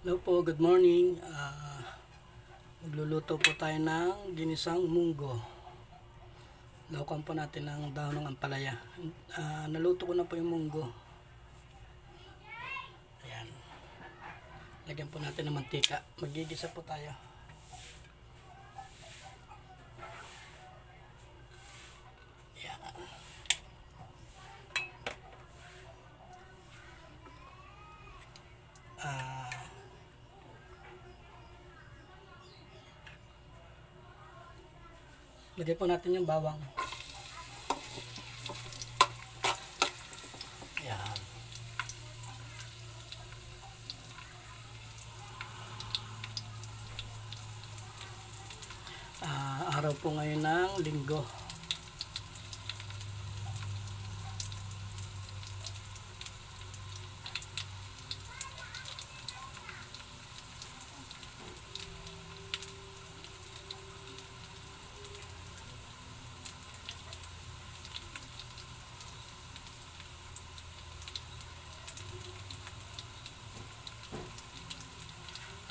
Hello po, good morning. Magluluto po tayo ng ginisang munggo. Laukan po natin ng dahon ng ampalaya. Naluto ko na po yung munggo. Ayan. Lagyan po natin ng mantika. Magigisa po tayo. Ayan. Lagyan po natin yung bawang. Ayan. Araw po ngayon ng linggo.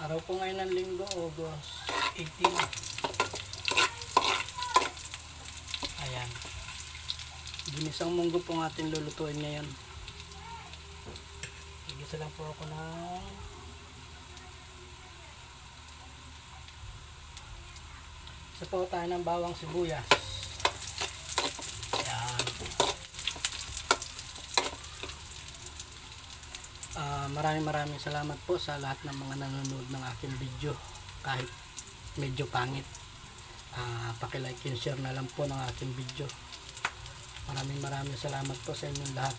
Araw po ngayon ng linggo, August 18. Ayan. Ginisang munggo po ang ating lulutuin ngayon. Igisa lang po ako ng isa po tayo ng bawang sibuyas. Ayan. Maraming salamat po sa lahat ng mga nanonood ng aking video. Kahit medyo pangit, paki-like and share na lang po ng aking video. Maraming salamat po sa inyong lahat.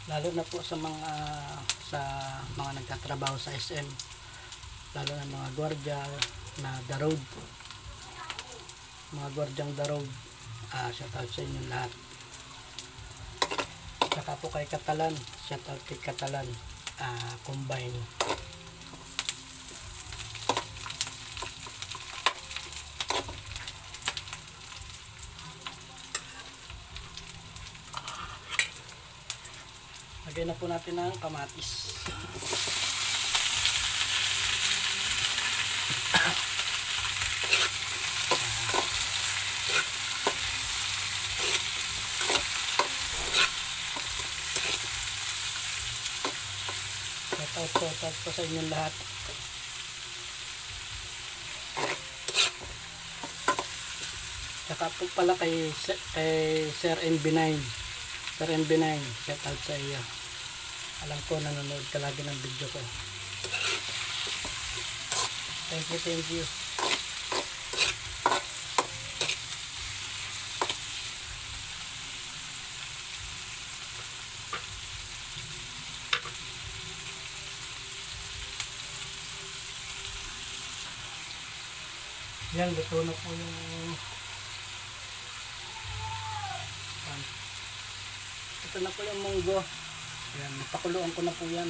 Lalo na po sa mga nagtatrabaho sa SM, lalo na mga gwardiya na the road, mga gwardyang the road. Shout out sa inyong lahat. Saka po kay Katalan, shout out kay Katalan Combine. Lagyan na po natin ng kamatis. Shout out po sa inyong lahat. Saka po pala kay Sir NB9. Sir NB9, shout out sa iyo. Alam ko nanonood ka lagi ng video ko. Thank you. Yan, luto na po yung ito na po yung munggo. Yan, napakuluan ko na po yan.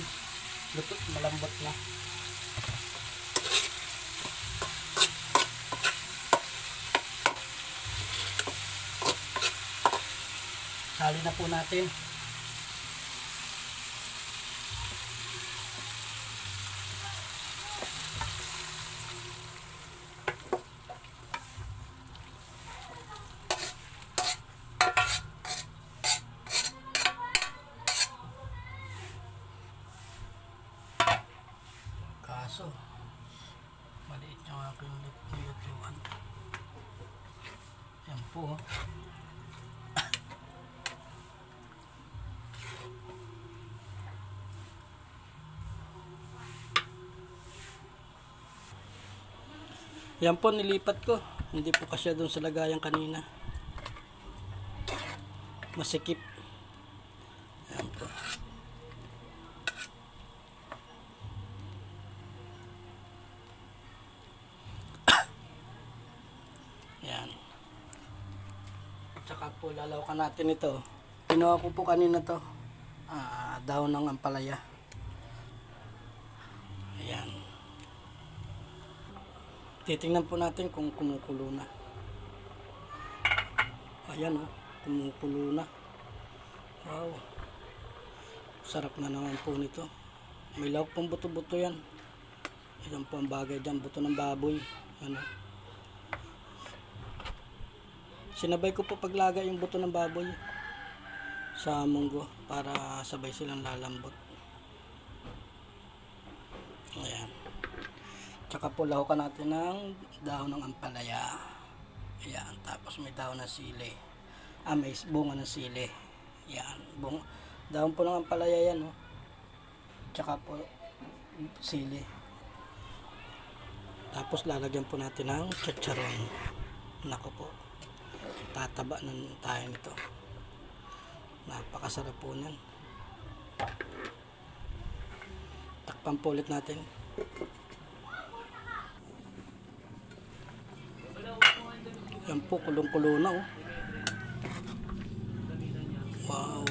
Luto, malambot na. Sali na po natin. Kaso maliit yung aking lutuan. Yan po. Yan po, nilipat ko. Hindi po kasya doon sa lagayan kanina. Masikip. Yan po. Yan. Tsaka po lalawkan natin ito. Pinuha ko po kanina to. Dahon ng ampalaya. Ayan. Titingnan po natin kung kumukulo na. Ayan, kumukulo na. Wow. Sarap na naman po nito. May lawak pong buto-buto yan. Yan po ang bagay dyan. Buto ng baboy. Ano. Sinabay ko po paglaga yung buto ng baboy sa munggo para sabay silang lalambot. Ayan. Tsaka po lahukan natin ng dahon ng ampalaya. Ayan. Tapos may dahon ng sili. May bunga ng sili. Ayan. Dahon po ng ampalaya yan. Oh. Tsaka po sili. Tapos lalagyan po natin ng chicharon. Nako po. Tataba ng tayo nito. Napakasarap po niyan. Takpan po ulit natin. Yan po, kulong-kulo na. Oh. Wow.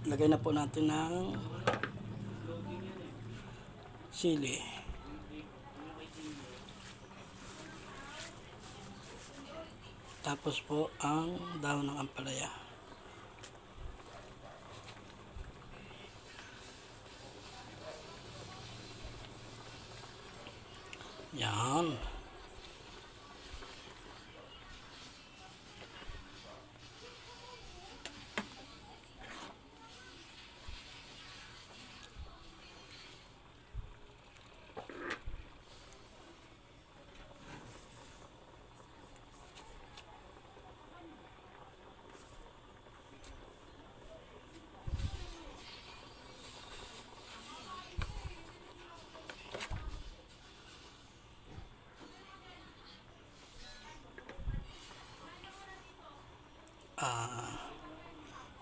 Lagay na po natin ng sili. Tapos po ang dahon ng ampalaya. Yan.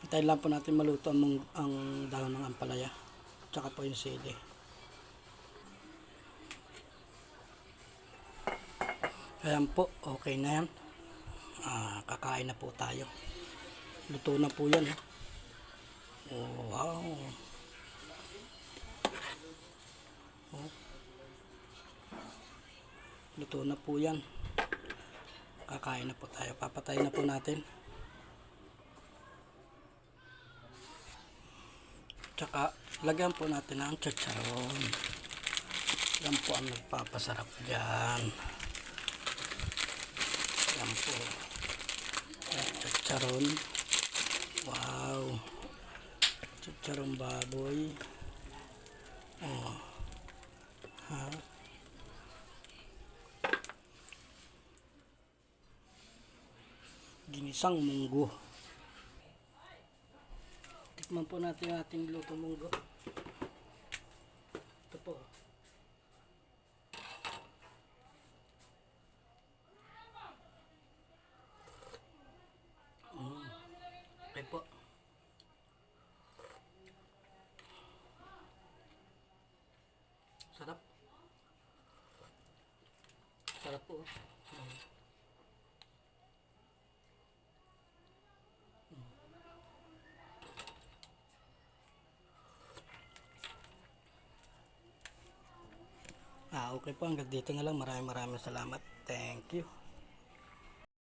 Hintayin lang po natin maluto ang dahon ng ampalaya tsaka po yung sili. Ayan po, okay na yan. Kakain na po tayo. Luto na po yan. Oh, wow. Oh. Luto na po yan. Kakain na po tayo. Papatayin na po natin. Tsaka, lagyan po natin ng chicharon. Yan po ang nagpapasarap dyan. Yan po. Chicharon. Wow. Chicharon baboy. Oh. Ha? Ginisang munggo. Tikman po natin yung ating luto munggo. Ito po. Okay po. Sarap. Sarap po. Okay po, hanggang dito na lang. Maraming salamat. Thank you.